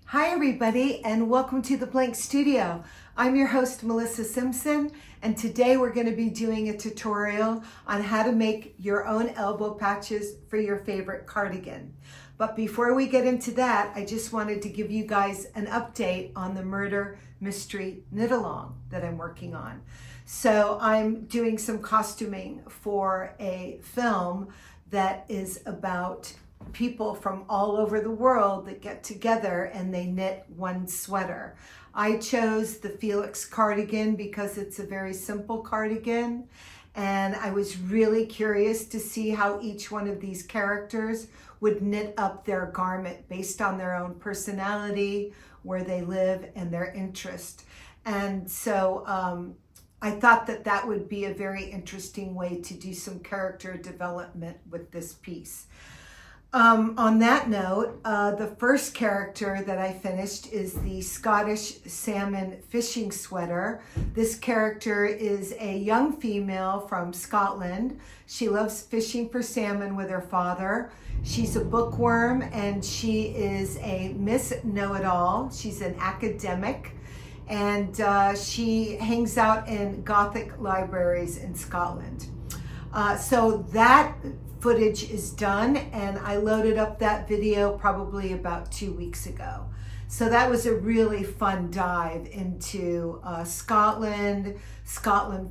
Hi everybody, and welcome to the Blank Studio. I'm your host Melissa Simpson, and today we're going to be doing a tutorial on how to make your own elbow patches for your favorite cardigan. But before we get into that, I just wanted to give you guys an update on the murder mystery knit along that I'm working on. So I'm doing some costuming for a film that is about people from all over the world that get together and they knit one sweater. I chose the Felix cardigan because it's a very simple cardigan, and I was really curious to see how each one of these characters would knit up their garment based on their own personality, where they live, and their interest. And so I thought that that would be a very interesting way to do some character development with this piece. On that note, the first character that I finished is the Scottish salmon fishing sweater. This character is a young female from Scotland. She loves fishing for salmon with her father. She's a bookworm and she is a Miss Know-It-All. She's an academic, and she hangs out in Gothic libraries in Scotland. So that footage is done, and I loaded up that video probably about 2 weeks ago. So that was a really fun dive into Scotland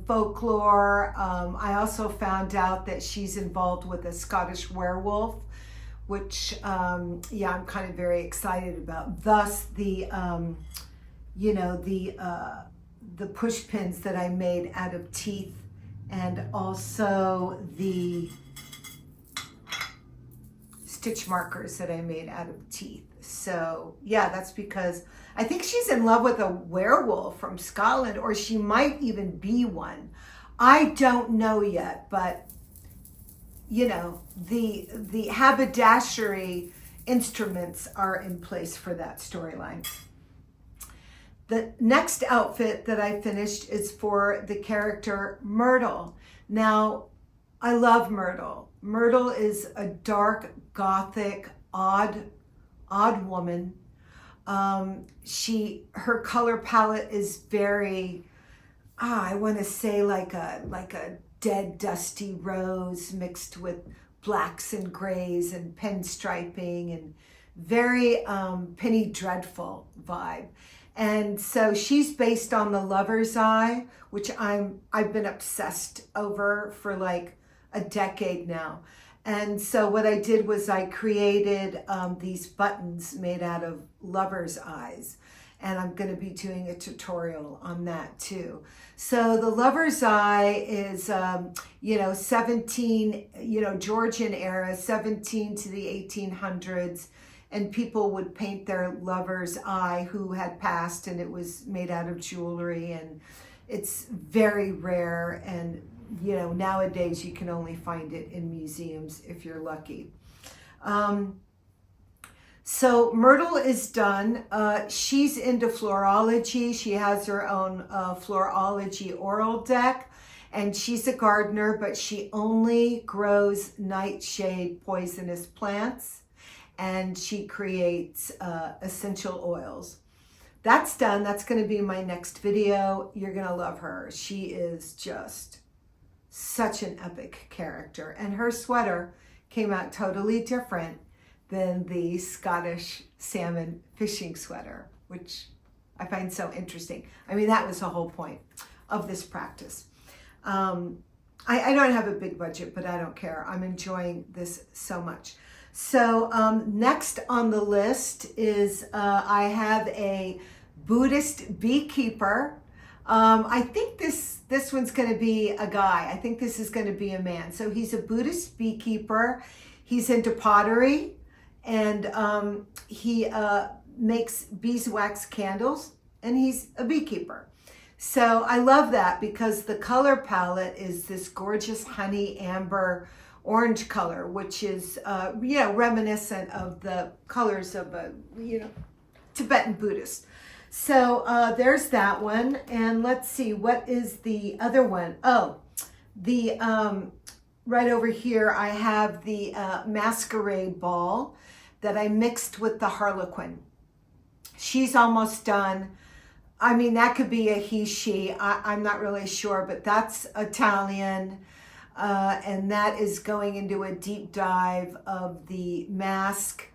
folklore. I also found out that she's involved with a Scottish werewolf, which I'm kind of very excited about. Thus the the push pins that I made out of teeth, and also the stitch markers that I made out of teeth. So yeah, that's because I think she's in love with a werewolf from Scotland, or she might even be one. I don't know yet, but you know, the haberdashery instruments are in place for that storyline. The next outfit that I finished is for the character Myrtle. Now, I love Myrtle. Myrtle is a dark, gothic, odd woman. Her color palette is very, I want to say like a dead, dusty rose mixed with blacks and grays and pinstriping, and very Penny Dreadful vibe. And so she's based on the Lover's Eye, which I've been obsessed over for like a decade now. And so what I did was I created these buttons made out of lover's eyes, and I'm going to be doing a tutorial on that too. So the lover's eye is 17, Georgian era, 17 to the 1800s, and people would paint their lover's eye who had passed, and it was made out of jewelry, and it's very rare, and nowadays you can only find it in museums if you're lucky. So Myrtle is done. She's into florology. She has her own florology oral deck, and she's a gardener, but she only grows nightshade poisonous plants, and she creates essential oils. That's done. That's going to be my next video. You're going to love her. She is just such an epic character, and her sweater came out totally different than the Scottish salmon fishing sweater, which I find so interesting. I mean, that was the whole point of this practice. I don't have a big budget, but I don't care. I'm enjoying this so much. So next on the list is I have a Buddhist beekeeper. I think this one's going to be a guy. I think this is going to be a man. So he's a Buddhist beekeeper. He's into pottery, and he makes beeswax candles, and he's a beekeeper. So I love that because the color palette is this gorgeous honey amber orange color, which is reminiscent of the colors of a Tibetan Buddhist. So there's that one, and let's see, what is the other one? Oh, the right over here I have the masquerade ball that I mixed with the harlequin. She's almost done. I mean, that could be a he, she. I'm not really sure, but that's Italian. And that is going into a deep dive of the mask,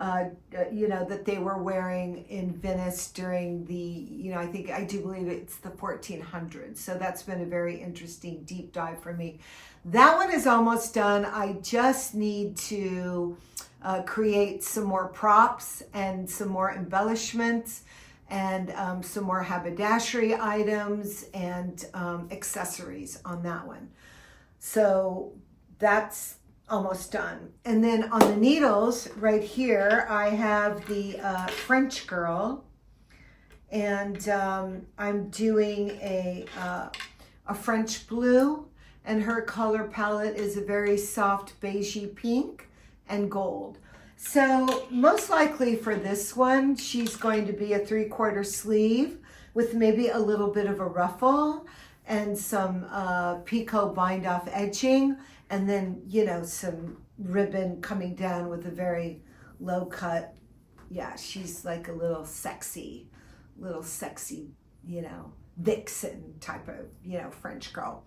that they were wearing in Venice during the, I do believe it's the 1400s. So that's been a very interesting deep dive for me. That one is almost done. I just need to create some more props and some more embellishments and some more haberdashery items and accessories on that one. So that's almost done. And then on the needles right here, I have the French girl, and I'm doing a French blue, and her color palette is a very soft beigey pink and gold. So most likely for this one, she's going to be a 3/4 sleeve with maybe a little bit of a ruffle and some picot bind off edging, and then, some ribbon coming down with a very low cut. Yeah, she's like a little sexy, vixen type of, French girl.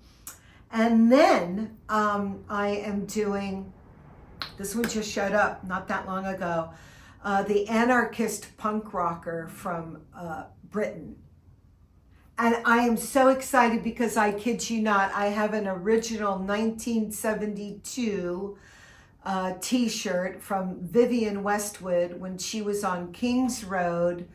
And then I am doing, this one just showed up not that long ago, the anarchist punk rocker from Britain. And I am so excited because I kid you not, I have an original 1972 t-shirt from Vivienne Westwood when she was on King's Road.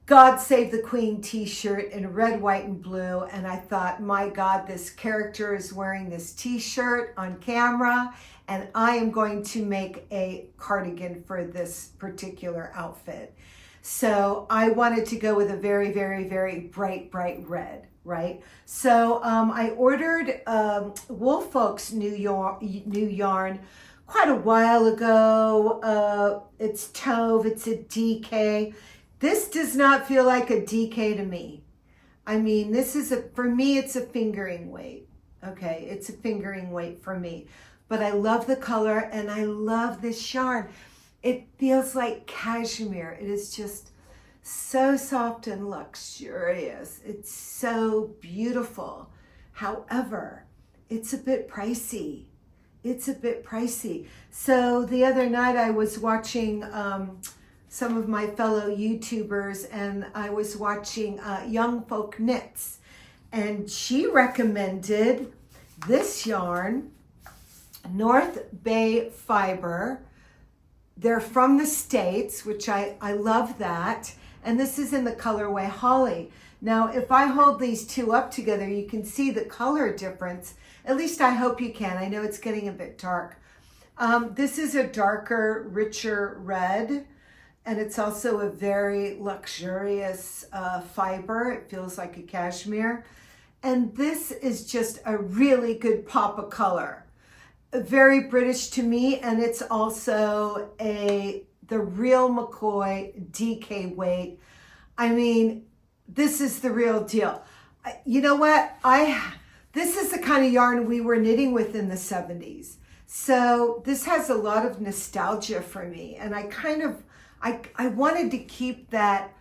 God Save the Queen t-shirt in red, white, and blue. And I thought, my God, this character is wearing this t-shirt on camera, and I am going to make a cardigan for this particular outfit. So I wanted to go with a very, very, very bright red, right? So I ordered Woolfolk's new yarn quite a while ago. It's Tove, it's a DK. This does not feel like a DK to me. I mean, for me, it's a fingering weight. Okay, it's a fingering weight for me. But I love the color and I love this yarn. It feels like cashmere. It is just so soft and luxurious. It's so beautiful. However, it's a bit pricey. So the other night I was watching some of my fellow YouTubers, and I was watching Young Folk Knits, and she recommended this yarn, North Bay Fiber. They're from the States, which I love that. And this is in the colorway Holly. Now, if I hold these two up together, you can see the color difference. At least I hope you can. I know it's getting a bit dark. This is a darker, richer red. And it's also a very luxurious fiber. It feels like a cashmere. And this is just a really good pop of color. Very British to me, and it's also the real McCoy DK weight. I mean, this is the real deal. You know what? This is the kind of yarn we were knitting with in the 70s. So this has a lot of nostalgia for me, and I wanted to keep that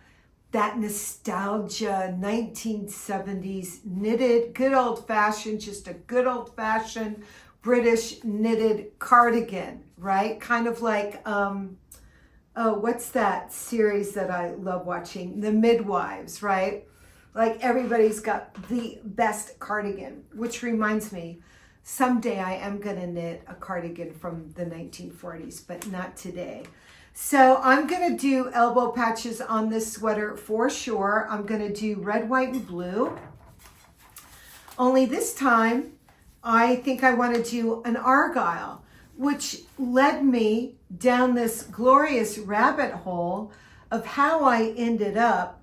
nostalgia, 1970s knitted, good old fashioned, just a good old fashioned British knitted cardigan, right? Kind of like, what's that series that I love watching? The Midwives, right? Like everybody's got the best cardigan, which reminds me, someday I am gonna knit a cardigan from the 1940s, but not today. So I'm gonna do elbow patches on this sweater for sure. I'm gonna do red, white, and blue. Only this time, I think I want to do an argyle, which led me down this glorious rabbit hole of how I ended up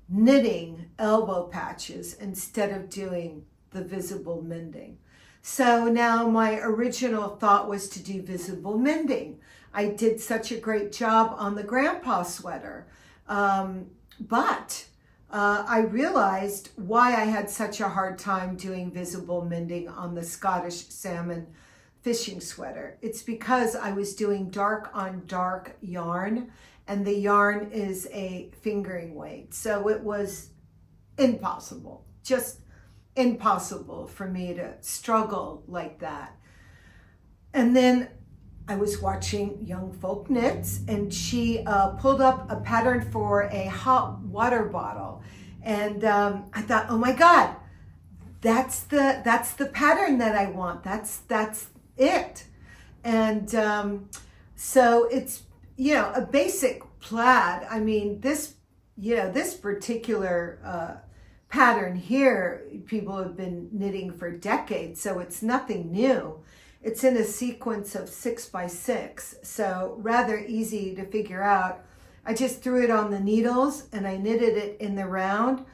knitting elbow patches instead of doing the visible mending. So now my original thought was to do visible mending. I did such a great job on the grandpa sweater, but I realized why I had such a hard time doing visible mending on the Scottish salmon fishing sweater. It's because I was doing dark on dark yarn, and the yarn is a fingering weight. So it was impossible, just impossible for me to struggle like that. And then I was watching Young Folk Knits, and she pulled up a pattern for a hot water bottle. And I thought, oh my God, that's the pattern that I want. That's it. And so it's, a basic plaid. I mean, this particular pattern here, people have been knitting for decades, so it's nothing new. It's in a sequence of 6x6, so rather easy to figure out. I just threw it on the needles and I knitted it in the round.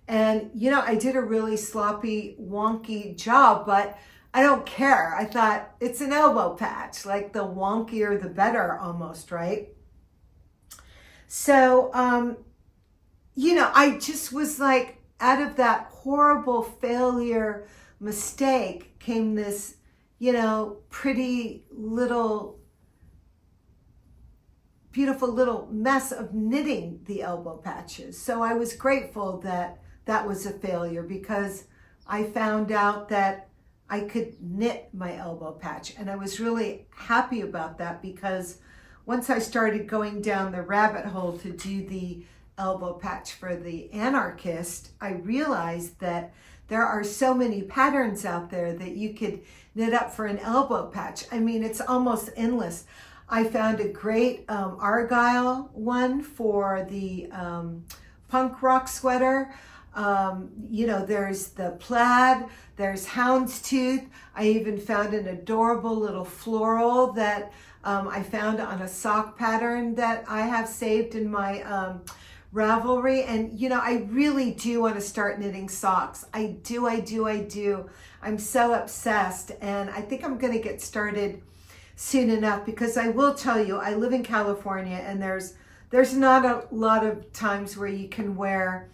And, I did a really sloppy, wonky job, but I don't care. I thought it's an elbow patch, like the wonkier the better almost, right? So, I just was like, out of that horrible failure mistake came this, pretty little, beautiful little mess of knitting the elbow patches. So I was grateful that that was a failure, because I found out that I could knit my elbow patch. And I was really happy about that, because once I started going down the rabbit hole to do the elbow patch for the anarchist, I realized that there are so many patterns out there that you could knit up for an elbow patch. I mean, it's almost endless. I found a great Argyle one for the punk rock sweater. There's the plaid, there's houndstooth. I even found an adorable little floral that I found on a sock pattern that I have saved in my Ravelry. And I really do want to start knitting socks. I do. I'm so obsessed, and I think I'm going to get started soon enough, because I will tell you, I live in California, and there's not a lot of times where you can wear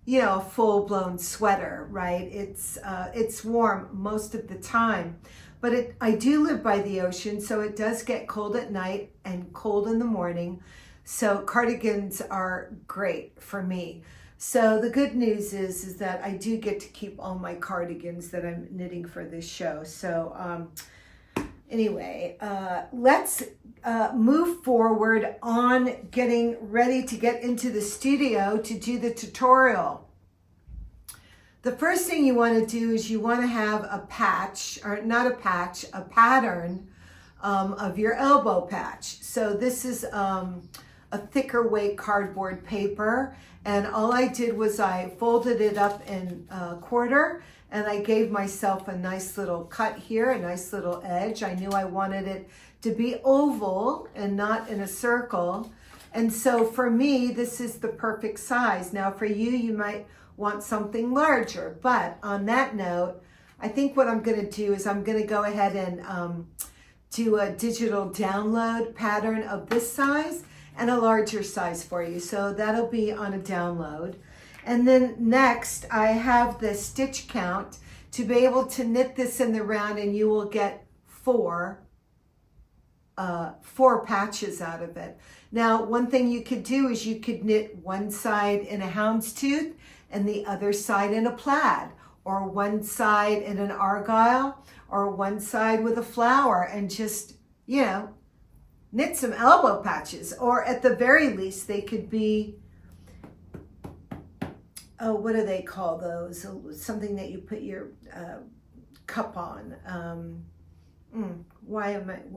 a full-blown sweater, right? It's warm most of the time, but I do live by the ocean, so it does get cold at night and cold in the morning. So cardigans are great for me. So the good news is that I do get to keep all my cardigans that I'm knitting for this show. So anyway, let's move forward on getting ready to get into the studio to do the tutorial. The first thing you want to do is you want to have a patch, or not a patch, a pattern of your elbow patch. So this is a thicker weight cardboard paper, and all I did was I folded it up in a quarter, and I gave myself a nice little cut here, a nice little edge. I knew I wanted it to be oval and not in a circle. And so for me, this is the perfect size. Now for you, you might want something larger, but on that note, I think what I'm gonna do is I'm gonna go ahead and do a digital download pattern of this size and a larger size for you. So that'll be on a download. And then next, I have the stitch count to be able to knit this in the round, and you will get four patches out of it. Now, one thing you could do is you could knit one side in a houndstooth and the other side in a plaid, or one side in an argyle, or one side with a flower, and just, knit some elbow patches. Or at the very least, they could be, what do they call those? Something that you put your cup on.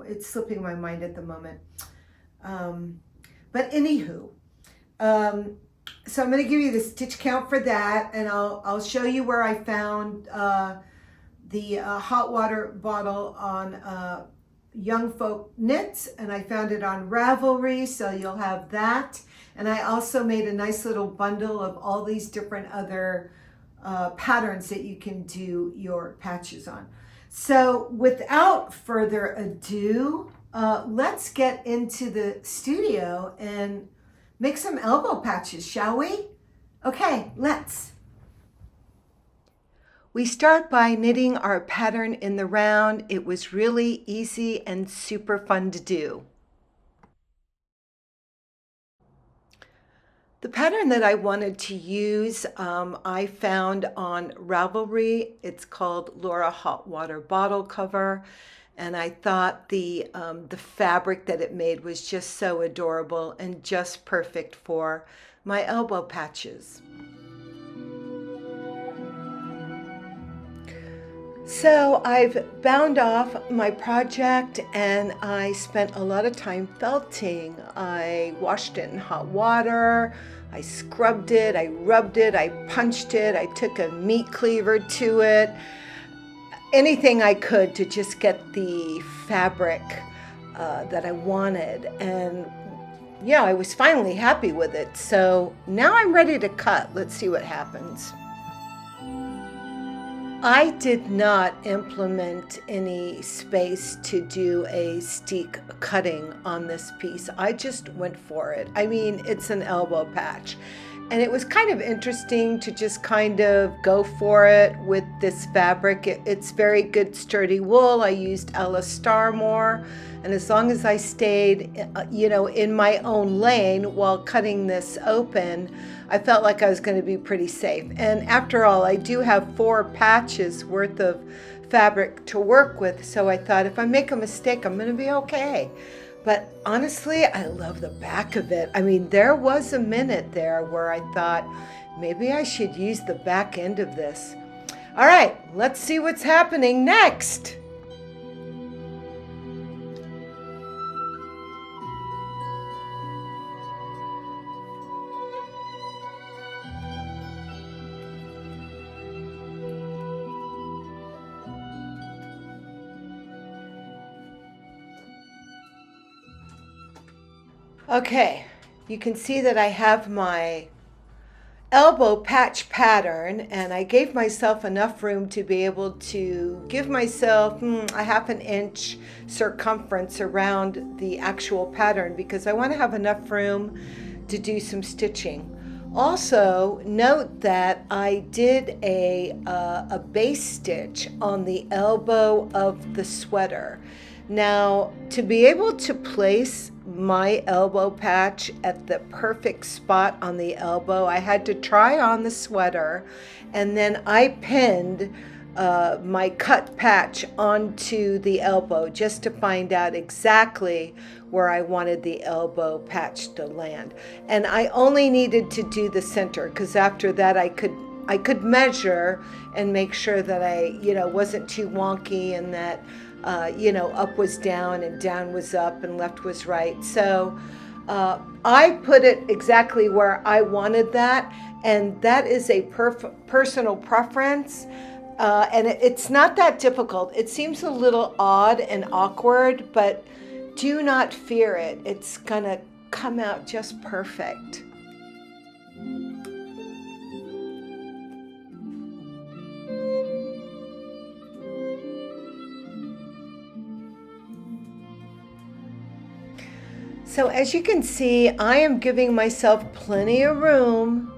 It's slipping my mind at the moment. But anywho, so I'm going to give you the stitch count for that, and I'll show you where I found the hot water bottle on Young Folk Knits, and I found it on Ravelry, so you'll have that. And I also made a nice little bundle of all these different other patterns that you can do your patches on. So without further ado, let's get into the studio and make some elbow patches, shall we? Okay, let's. We start by knitting our pattern in the round. It was really easy and super fun to do. The pattern that I wanted to use, I found on Ravelry. It's called Laura Hot Water Bottle Cover. And I thought the fabric that it made was just so adorable and just perfect for my elbow patches. So I've bound off my project and I spent a lot of time felting. I washed it in hot water, I scrubbed it, I rubbed it, I punched it, I took a meat cleaver to it, anything I could to just get the fabric that I wanted. And yeah, I was finally happy with it. So now I'm ready to cut. Let's see what happens. I did not implement any space to do a steek cutting on this piece. I just went for it. I mean, it's an elbow patch. And it was kind of interesting to just kind of go for it with this fabric. It's very good sturdy wool. I used Ella Starmore. And as long as I stayed, in my own lane while cutting this open, I felt like I was going to be pretty safe. And after all, I do have 4 patches worth of fabric to work with. So I thought if I make a mistake, I'm going to be okay. But honestly, I love the back of it. I mean, there was a minute there where I thought maybe I should use the back end of this. All right, let's see what's happening next. Okay, you can see that I have my elbow patch pattern, and I gave myself enough room to be able to give myself a half an inch circumference around the actual pattern because I want to have enough room to do some stitching. Also, note that I did a base stitch on the elbow of the sweater. Now, to be able to place my elbow patch at the perfect spot on the elbow, I had to try on the sweater, and then I pinned my cut patch onto the elbow just to find out exactly where I wanted the elbow patch to land. And I only needed to do the center because after that I could measure and make sure that I wasn't too wonky and that up was down and down was up and left was right. So I put it exactly where I wanted that, and that is a personal preference. And it's not that difficult. It seems a little odd and awkward, but do not fear it. It's gonna come out just perfect. So as you can see, I am giving myself plenty of room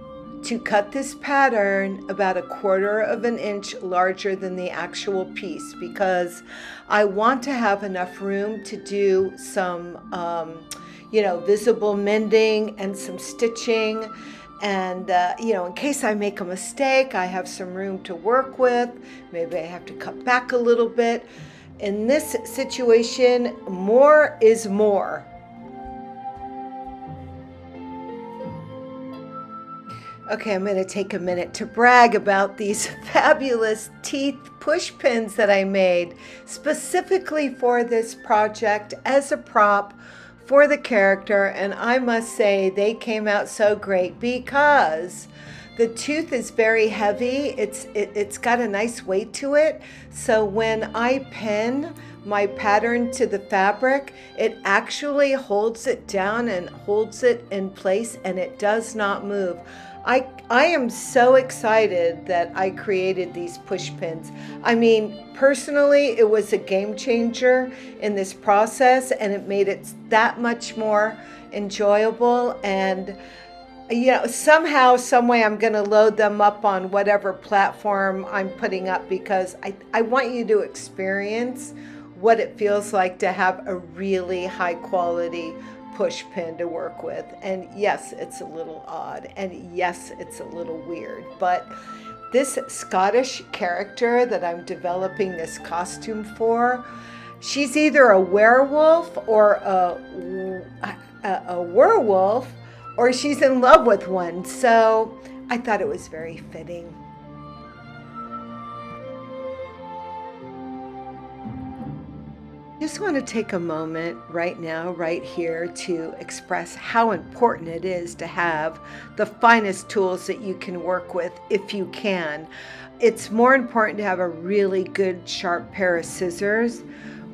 to cut this pattern about 1/4 of an inch larger than the actual piece because I want to have enough room to do some, visible mending and some stitching. And, in case I make a mistake, I have some room to work with. Maybe I have to cut back a little bit. In this situation, more is more. Okay, I'm going to take a minute to brag about these fabulous teeth push pins that I made specifically for this project as a prop for the character. And I must say they came out so great because the tooth is very heavy. It's got a nice weight to it. So when I pin my pattern to the fabric, it actually holds it down and holds it in place and it does not move. I am so excited that I created these push pins. I mean, personally, it was a game changer in this process and it made it that much more enjoyable. And somehow, some way I'm going to load them up on whatever platform I'm putting up because I want you to experience what it feels like to have a really high quality push pin to work with. And yes, it's a little odd, and yes, it's a little weird, but this Scottish character that I'm developing this costume for, she's either a werewolf or a werewolf, or she's in love with one. So I thought it was very fitting. Just want to take a moment right now, right here, to express how important it is to have the finest tools that you can work with if you can. It's more important to have a really good, sharp pair of scissors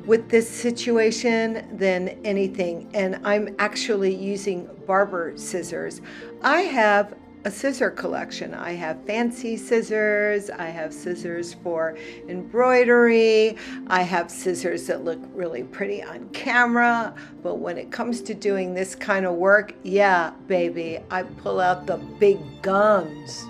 with this situation than anything. And I'm actually using barber scissors. I have a scissor collection. I have fancy scissors, I have scissors for embroidery, I have scissors that look really pretty on camera, but when it comes to doing this kind of work, yeah, baby, I pull out the big guns.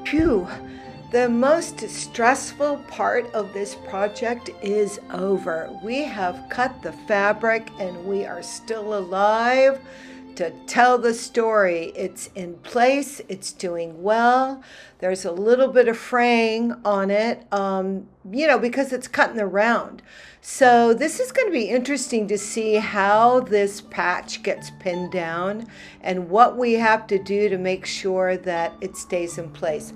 Phew, the most stressful part of this project is over. We have cut the fabric and we are still alive to tell the story. It's in place, it's doing well. There's a little bit of fraying on it, because it's cutting the round. So this is going to be interesting to see how this patch gets pinned down and what we have to do to make sure that it stays in place.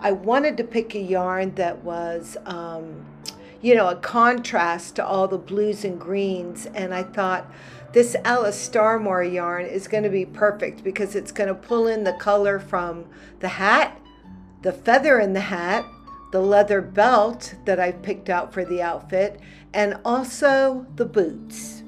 I wanted to pick a yarn that was, a contrast to all the blues and greens, and I thought this Alice Starmore yarn is going to be perfect because it's going to pull in the color from the hat, the feather in the hat, the leather belt that I picked out for the outfit, and also the boots.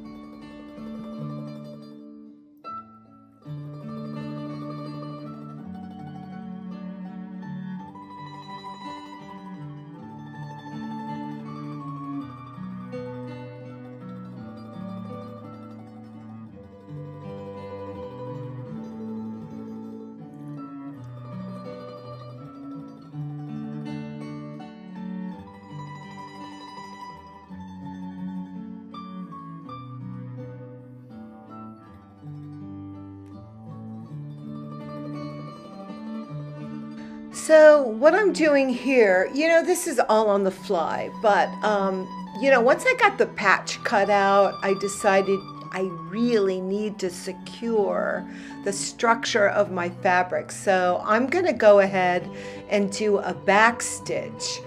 So what I'm doing here, this is all on the fly, but, once I got the patch cut out, I decided I really need to secure the structure of my fabric. So I'm going to go ahead and do a back stitch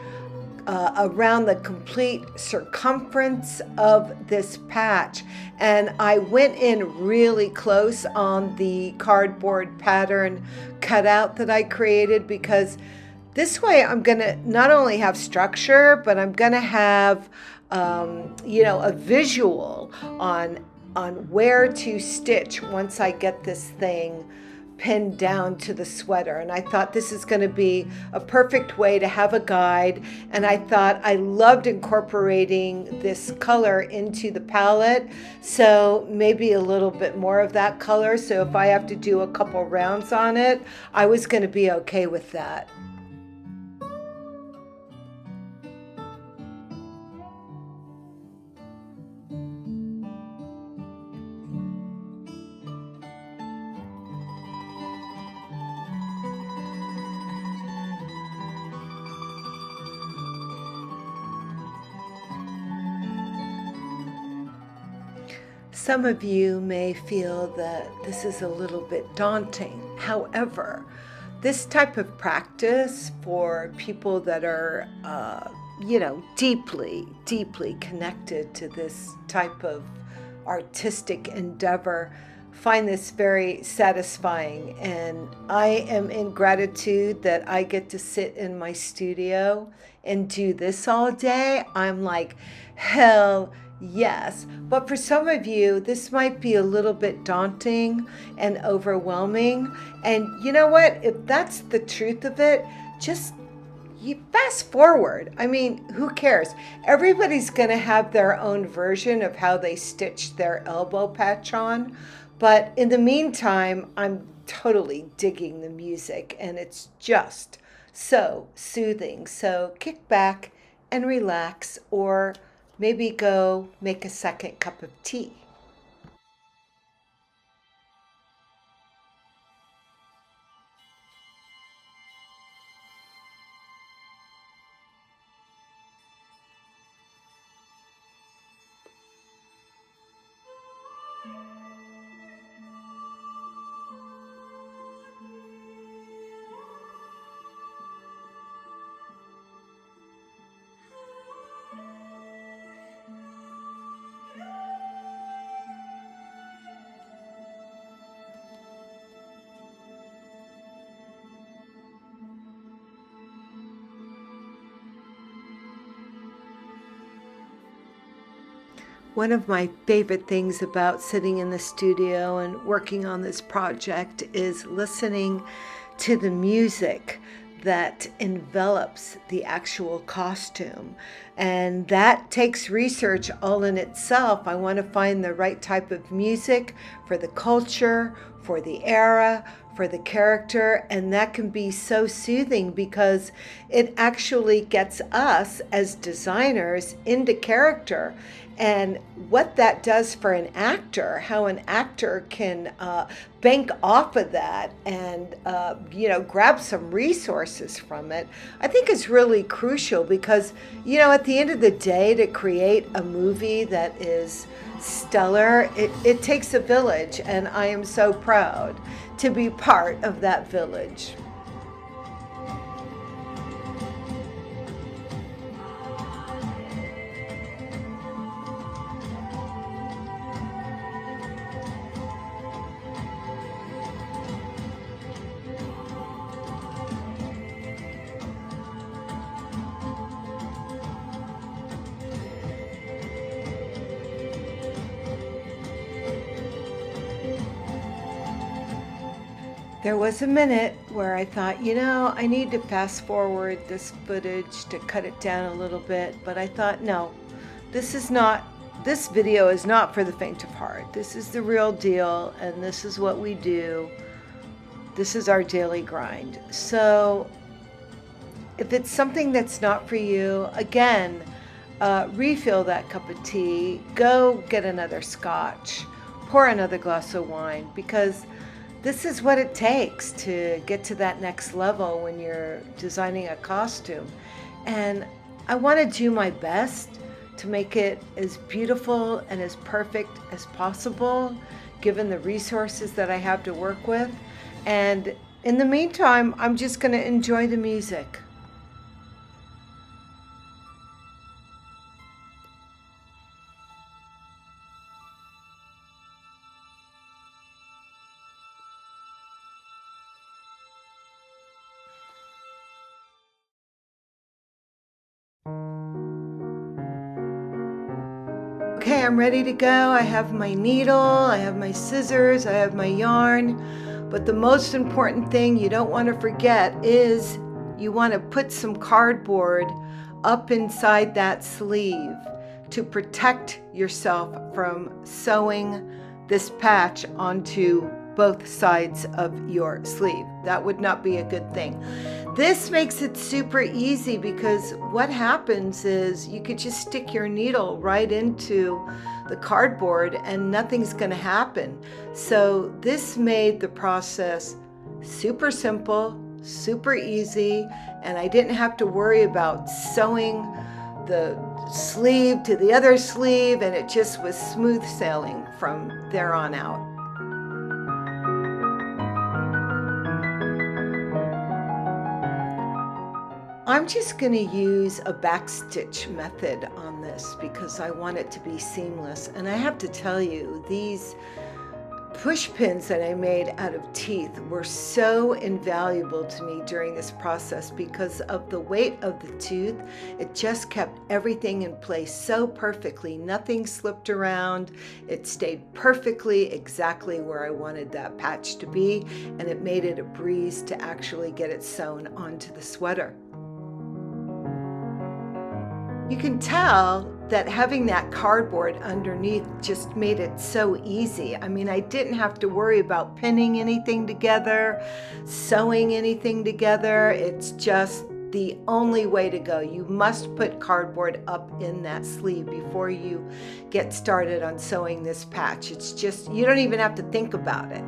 around the complete circumference of this patch, and I went in really close on the cardboard pattern cutout that I created, because this way I'm gonna not only have structure, but I'm gonna have a visual on where to stitch once I get this thing pinned down to the sweater. And I thought this is going to be a perfect way to have a guide, and I thought I loved incorporating this color into the palette, so maybe a little bit more of that color, so if I have to do a couple rounds on it, I was going to be okay with that. Some of you may feel that this is a little bit daunting. However, this type of practice for people that are, deeply, deeply connected to this type of artistic endeavor find this very satisfying. And I am in gratitude that I get to sit in my studio and do this all day. I'm like, hell yes. But for some of you, this might be a little bit daunting and overwhelming. And you know what? If that's the truth of it, just you fast forward. I mean, who cares? Everybody's going to have their own version of how they stitch their elbow patch on. But in the meantime, I'm totally digging the music, and it's just so soothing. So kick back and relax, or maybe go make a second cup of tea. One of my favorite things about sitting in the studio and working on this project is listening to the music that envelops the actual costume. And that takes research all in itself. I want to find the right type of music for the culture, for the era, for the character, and that can be so soothing because it actually gets us as designers into character. And what that does for an actor, how an actor can bank off of that and grab some resources from it, I think is really crucial because, at the end of the day, to create a movie that is stellar, it takes a village, and I am so proud to be part of that village. There was a minute where I thought, I need to fast forward this footage to cut it down a little bit, but I thought, no, this video is not for the faint of heart. This is the real deal, and this is what we do. This is our daily grind. So if it's something that's not for you, again, refill that cup of tea, go get another scotch, pour another glass of wine, because this is what it takes to get to that next level when you're designing a costume. And I want to do my best to make it as beautiful and as perfect as possible, given the resources that I have to work with. And in the meantime, I'm just going to enjoy the music. Okay, I'm ready to go. I have my needle, I have my scissors, I have my yarn. But the most important thing you don't want to forget is you want to put some cardboard up inside that sleeve to protect yourself from sewing this patch onto both sides of your sleeve. That would not be a good thing. This makes it super easy because what happens is you could just stick your needle right into the cardboard and nothing's going to happen. So this made the process super simple, super easy, and I didn't have to worry about sewing the sleeve to the other sleeve, and it just was smooth sailing from there on out. I'm just going to use a backstitch method on this because I want it to be seamless. And I have to tell you, these push pins that I made out of teeth were so invaluable to me during this process because of the weight of the tooth. It just kept everything in place so perfectly. Nothing slipped around. It stayed perfectly exactly where I wanted that patch to be, and it made it a breeze to actually get it sewn onto the sweater. You can tell that having that cardboard underneath just made it so easy. I mean, I didn't have to worry about pinning anything together, sewing anything together. It's just the only way to go. You must put cardboard up in that sleeve before you get started on sewing this patch. It's just, you don't even have to think about it.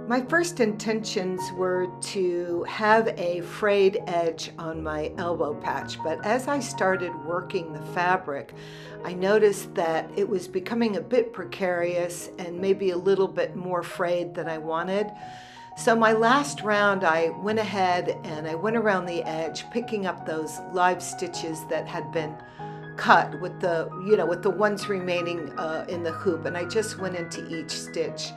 My first intentions were to have a frayed edge on my elbow patch, but as I started working the fabric, I noticed that it was becoming a bit precarious and maybe a little bit more frayed than I wanted. So my last round, I went ahead and I went around the edge, picking up those live stitches that had been cut with the ones remaining in the hoop, and I just went into each stitch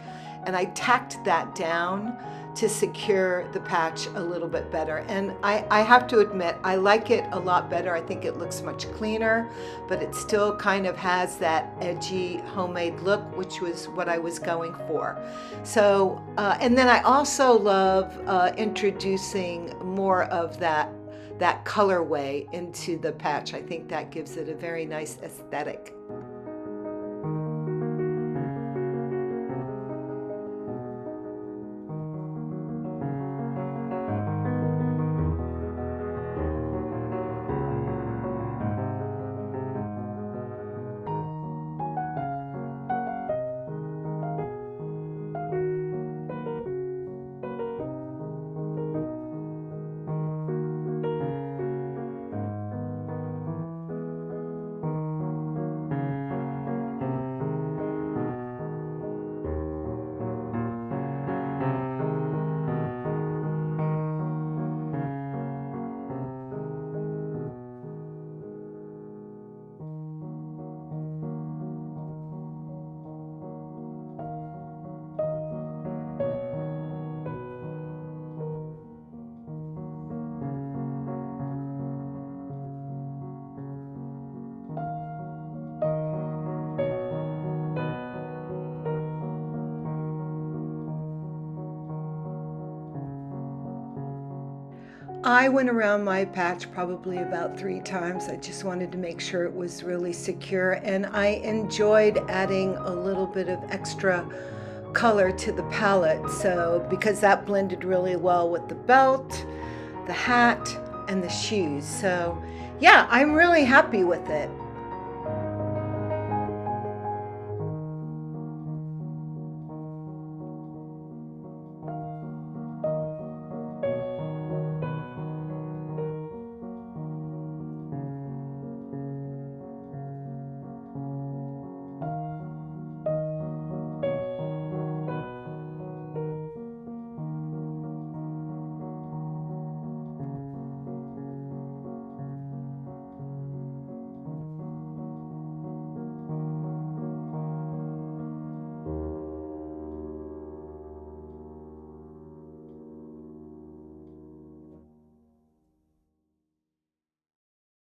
and I tacked that down to secure the patch a little bit better. And I have to admit, I like it a lot better. I think it looks much cleaner, but it still kind of has that edgy homemade look, which was what I was going for. So, and then I also love introducing more of that colorway into the patch. I think that gives it a very nice aesthetic. I went around my patch probably about 3 times. I just wanted to make sure it was really secure, and I enjoyed adding a little bit of extra color to the palette, so because that blended really well with the belt, the hat, and the shoes. So yeah, I'm really happy with it.